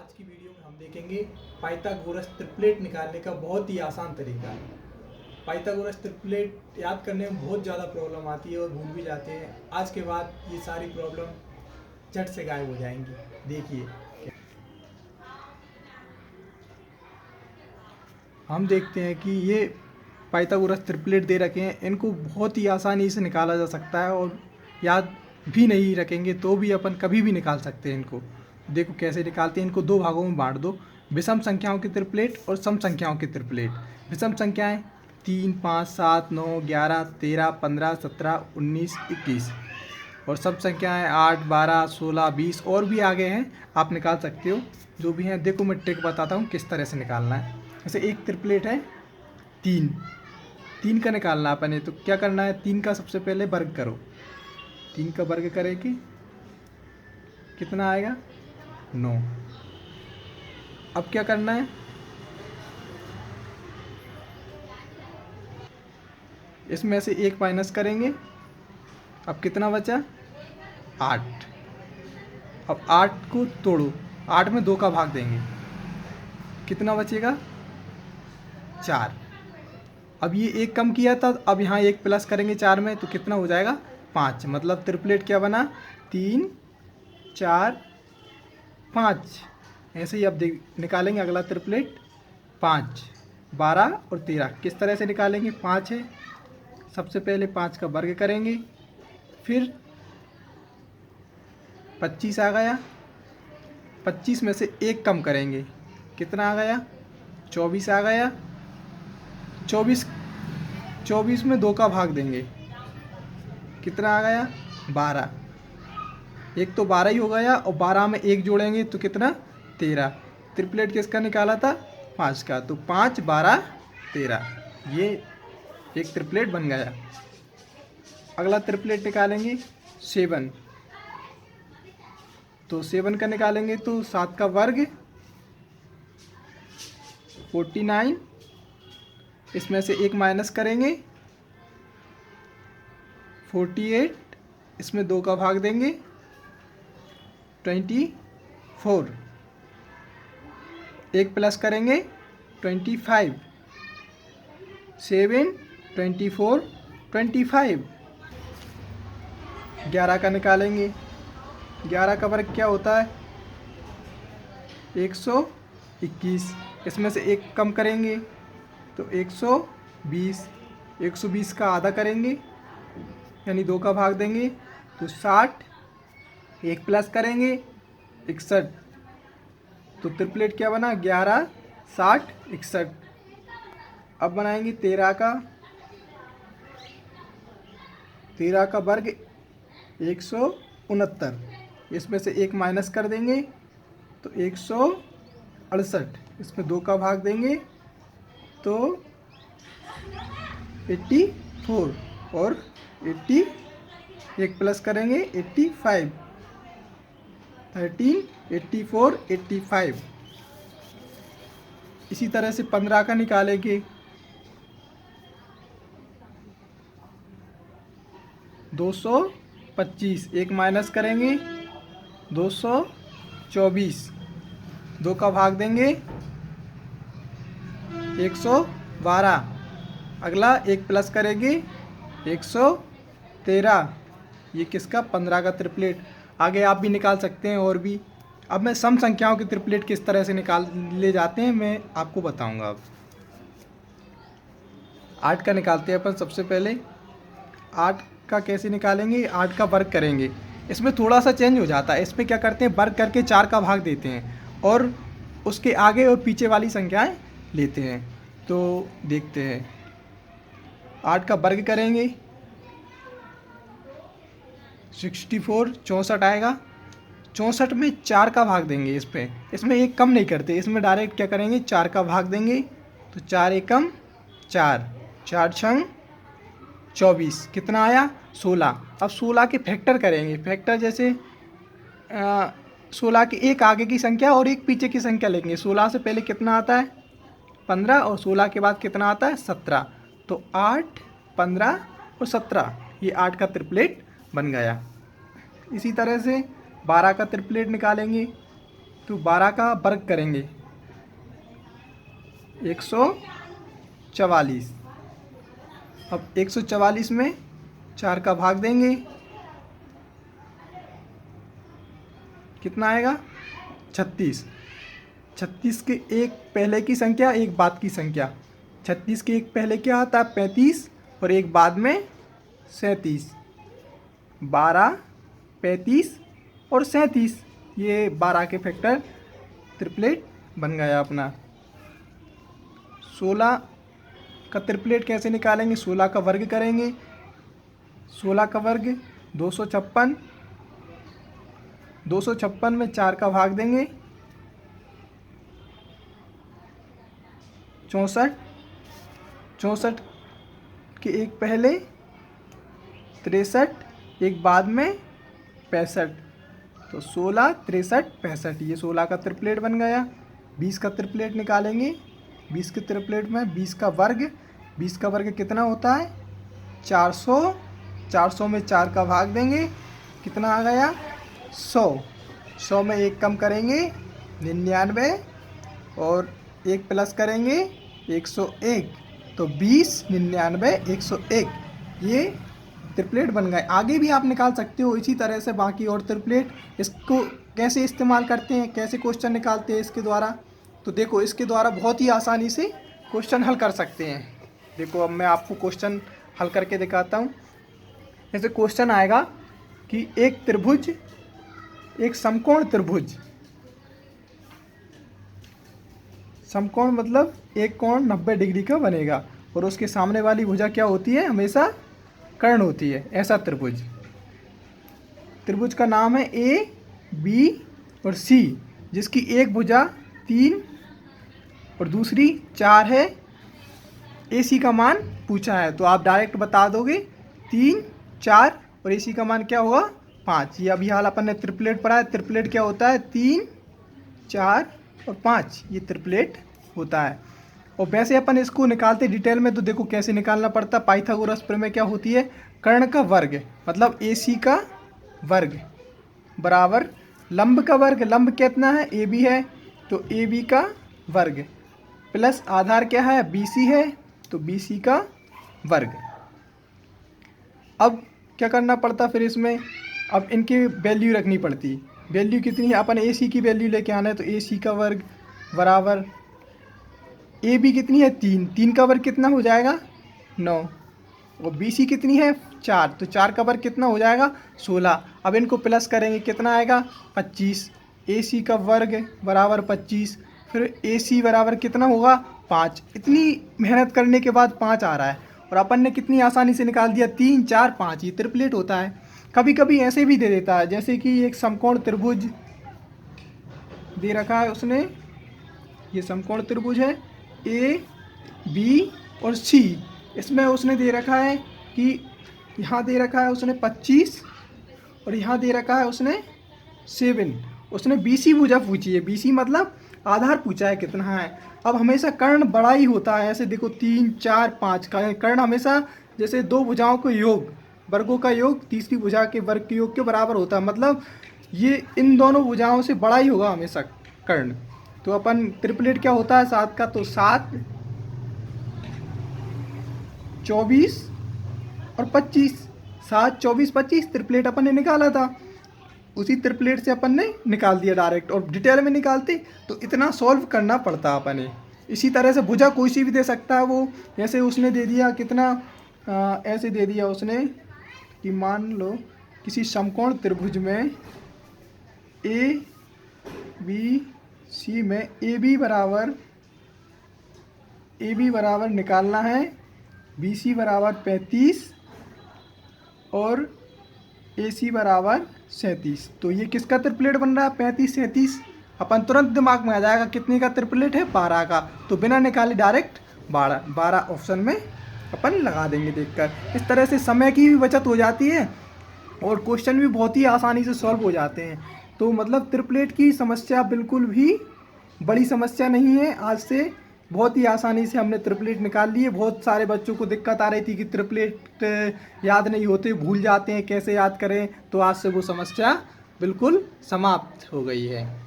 आज की वीडियो में हम देखेंगे पाइथागोरस ट्रिपलेट निकालने का बहुत ही आसान तरीका। पाइथागोरस ट्रिपलेट याद करने में बहुत ज़्यादा प्रॉब्लम आती है और भूल भी जाते हैं। आज के बाद ये सारी प्रॉब्लम झट से गायब हो जाएंगी। देखिए, हम देखते हैं कि ये पाइथागोरस ट्रिपलेट दे रखे हैं। इनको बहुत ही आसानी से निकाला जा सकता है और याद भी नहीं रखेंगे तो भी अपन कभी भी निकाल सकते हैं इनको। देखो कैसे निकालते हैं। इनको दो भागों में बांट दो, विषम संख्याओं की ट्रिपलेट और सम संख्याओं की ट्रिपलेट। विषम संख्याएं 3, 5, 7, 9, 11, 13, 15, 17, 19, 21 और सम संख्याएं 8, 12, 16, 20 और भी आगे हैं, आप निकाल सकते हो जो भी हैं। देखो मैं ट्रिक बताता हूँ किस तरह से निकालना है। जैसे एक ट्रिपलेट है 3 का निकालना है अपने, तो क्या करना है, 3 का सबसे पहले वर्ग करो। 3 का वर्ग करे कि कितना आएगा, 9। अब क्या करना है, इसमें से 1 माइनस करेंगे। अब कितना बचा, 8। अब 8 को तोड़ो, 8 में 2 का भाग देंगे, कितना बचेगा, 4। अब ये 1 कम किया था, अब यहाँ 1 प्लस करेंगे 4 में, तो कितना हो जाएगा, 5। मतलब ट्रिपलेट क्या बना, 3, 4, 5। ऐसे ही अब निकालेंगे अगला ट्रिपलेट 5, 12 और 13। किस तरह से निकालेंगे, 5 है, सबसे पहले 5 का वर्ग करेंगे, फिर 25 आ गया, 25 में से 1 कम करेंगे, कितना आ गया, 24 आ गया। 24 में 2 का भाग देंगे, कितना आ गया, 12। एक तो 12 ही हो गया और 12 में 1 जोड़ेंगे तो कितना, 13। ट्रिपलेट किसका निकाला था, 5 का, तो 5, 12, 13, ये एक ट्रिपलेट बन गया। अगला ट्रिपलेट निकालेंगे 7, तो 7 का निकालेंगे तो 7 का वर्ग 49, इसमें से 1 माइनस करेंगे 48, इसमें 2 का भाग देंगे 24, 1 प्लस करेंगे 25, 7, 24, 25। 11 का निकालेंगे, 11 का वर्ग क्या होता है, 121, इसमें से 1 कम करेंगे तो 120, 120 का आधा करेंगे यानी 2 का भाग देंगे तो 60, 1 प्लस करेंगे 61। तो ट्रिपलेट क्या बना, 11, 60, 61। अब बनाएंगे 13 का वर्ग 169, इसमें से 1 माइनस कर देंगे तो 168, इसमें 2 का भाग देंगे तो 84 और 80, 1 प्लस करेंगे 85, 13, 84, 85। इसी तरह से 15 का निकालेंगे, 225, 1 माइनस करेंगे 224, 2 का भाग देंगे 112। अगला 1 प्लस करेंगे 113। ये किसका, 15 का ट्रिपलेट। आगे आप भी निकाल सकते हैं और भी। अब मैं सम संख्याओं के ट्रिपलेट किस तरह से निकाल ले जाते हैं मैं आपको बताऊंगा। अब 8 का निकालते हैं अपन सबसे पहले। 8 का कैसे निकालेंगे, 8 का वर्ग करेंगे। इसमें थोड़ा सा चेंज हो जाता है, इसमें क्या करते हैं, वर्ग करके 4 का भाग देते हैं और उसके आगे और पीछे वाली संख्याएं लेते हैं। तो देखते हैं, 8 का वर्ग करेंगे 64, 64 आएगा। 64 में 4 का भाग देंगे, इसमें 1 कम नहीं करते, इसमें डायरेक्ट क्या करेंगे, 4 का भाग देंगे तो 4 एकम 4, 4 छंग 24, कितना आया, 16। अब 16 के फैक्टर करेंगे। फैक्टर जैसे 16 के एक आगे की संख्या और एक पीछे की संख्या लेंगे। 16 से पहले कितना आता है, 15, और 16 के बाद कितना आता है, 17। तो 8, 15 और 17, ये 8 का ट्रिपलेट बन गया। इसी तरह से 12 का ट्रिपलेट निकालेंगे। तो 12 का वर्ग करेंगे 144। अब 144 में 4 का भाग देंगे, कितना आएगा 36। 36 के एक पहले की संख्या एक बाद की संख्या। 36 के एक पहले क्या आता है 35 और एक बाद में 37। 12, 35 और 37, ये 12 के फैक्टर ट्रिपलेट बन गया अपना। 16 का ट्रिपलेट कैसे निकालेंगे, 16 का वर्ग करेंगे। 16 का वर्ग 256। 256 में 4 का भाग देंगे 64। 64 के एक पहले 63, एक बाद में 65। तो 16, 63, 65, ये 16 का ट्रिपलेट बन गया। 20 का ट्रिपलेट निकालेंगे। 20 के ट्रिपलेट में 20 का वर्ग, 20 का वर्ग कितना होता है 400। 400 में 4 का भाग देंगे, कितना आ गया 100। 100 में एक कम करेंगे 99 और एक प्लस करेंगे 101। तो 20, 99, 101, ये ट्रिपलेट बन गए। आगे भी आप निकाल सकते हो इसी तरह से बाकी और ट्रिपलेट। इसको कैसे इस्तेमाल करते हैं, कैसे क्वेश्चन निकालते हैं इसके द्वारा, तो देखो इसके द्वारा बहुत ही आसानी से क्वेश्चन हल कर सकते हैं। देखो अब मैं आपको क्वेश्चन हल करके दिखाता हूँ। जैसे क्वेश्चन आएगा कि एक त्रिभुज, एक समकोण त्रिभुज, समकोण मतलब एक कोण 90 डिग्री का बनेगा और उसके सामने वाली भुजा क्या होती है, हमेशा कर्ण होती है। ऐसा त्रिभुज, त्रिभुज का नाम है ए, बी और सी, जिसकी एक भुजा 3 और दूसरी 4 है। ए सी का मान पूछा है तो आप डायरेक्ट बता दोगे 3, 4 और ए सी का मान क्या होगा 5। ये अभी हाल अपन ने ट्रिपलेट पढ़ा है। ट्रिपलेट क्या होता है 3, 4 और 5, ये ट्रिपलेट होता है। और वैसे अपन इसको निकालते डिटेल में तो देखो कैसे निकालना पड़ता है। पाइथागोरस प्रमेय क्या होती है, कर्ण का वर्ग मतलब ए सी का वर्ग बराबर लंब का वर्ग, लंब कितना है ए बी है तो ए बी का वर्ग प्लस आधार क्या है बी सी है तो बी सी का वर्ग। अब क्या करना पड़ता फिर इसमें, अब इनकी वैल्यू रखनी पड़ती। वैल्यू कितनी है, अपन ए सी की वैल्यू लेके आना है तो ए सी का वर्ग बराबर ए बी कितनी है 3, 3 का वर्ग कितना हो जाएगा 9 और बी सी कितनी है 4, तो 4 का वर्ग कितना हो जाएगा 16। अब इनको प्लस करेंगे कितना आएगा 25। ए सी का वर्ग बराबर 25, फिर ए सी बराबर कितना होगा 5। इतनी मेहनत करने के बाद 5 आ रहा है और अपन ने कितनी आसानी से निकाल दिया 3, 4, 5, ये ट्रिपलेट होता है। कभी कभी ऐसे भी दे देता है, जैसे कि एक समकोण त्रिभुज दे रखा है उसने, ये समकोण त्रिभुज है ए बी और सी। इसमें उसने दे रखा है कि यहाँ दे रखा है उसने 25 और यहाँ दे रखा है उसने 7। उसने बी सी भुजा पूछी है, बी सी मतलब आधार पूछा है कितना है। अब हमेशा कर्ण बड़ा ही होता है, ऐसे देखो 3, 4, 5 का कर्ण हमेशा जैसे दो भुजाओं को योग, वर्गों का योग तीसरी भुजा के वर्ग के योग के बराबर होता है, मतलब ये इन दोनों भुजाओं से बड़ा ही होगा हमेशा कर्ण। तो अपन ट्रिपलेट क्या होता है 7 का, तो 7, 24 और 25, 7, 24, 25 ट्रिपलेट अपन ने निकाला था। उसी ट्रिपलेट से अपन ने निकाल दिया डायरेक्ट, और डिटेल में निकालते तो इतना सॉल्व करना पड़ता अपन ने। इसी तरह से भुजा कोई सी भी दे सकता है वो, जैसे उसने दे दिया कितना ऐसे दे दिया उसने कि मान लो किसी समकोण त्रिभुज में ए बी सी में ए बी बराबर निकालना है, बी सी बराबर 35 और ए सी बराबर 37। तो ये किसका ट्रिपलेट बन रहा है 35, 37। अपन तुरंत दिमाग में आ जाएगा कितने का ट्रिपलेट है 12 का, तो बिना निकाले डायरेक्ट 12 ऑप्शन में अपन लगा देंगे देखकर। इस तरह से समय की भी बचत हो जाती है और क्वेश्चन भी बहुत ही आसानी से सॉल्व हो जाते हैं। तो मतलब ट्रिपलेट की समस्या बिल्कुल भी बड़ी समस्या नहीं है। आज से बहुत ही आसानी से हमने ट्रिपलेट निकाल लिए। बहुत सारे बच्चों को दिक्कत आ रही थी कि ट्रिपलेट याद नहीं होते, भूल जाते हैं, कैसे याद करें, तो आज से वो समस्या बिल्कुल समाप्त हो गई है।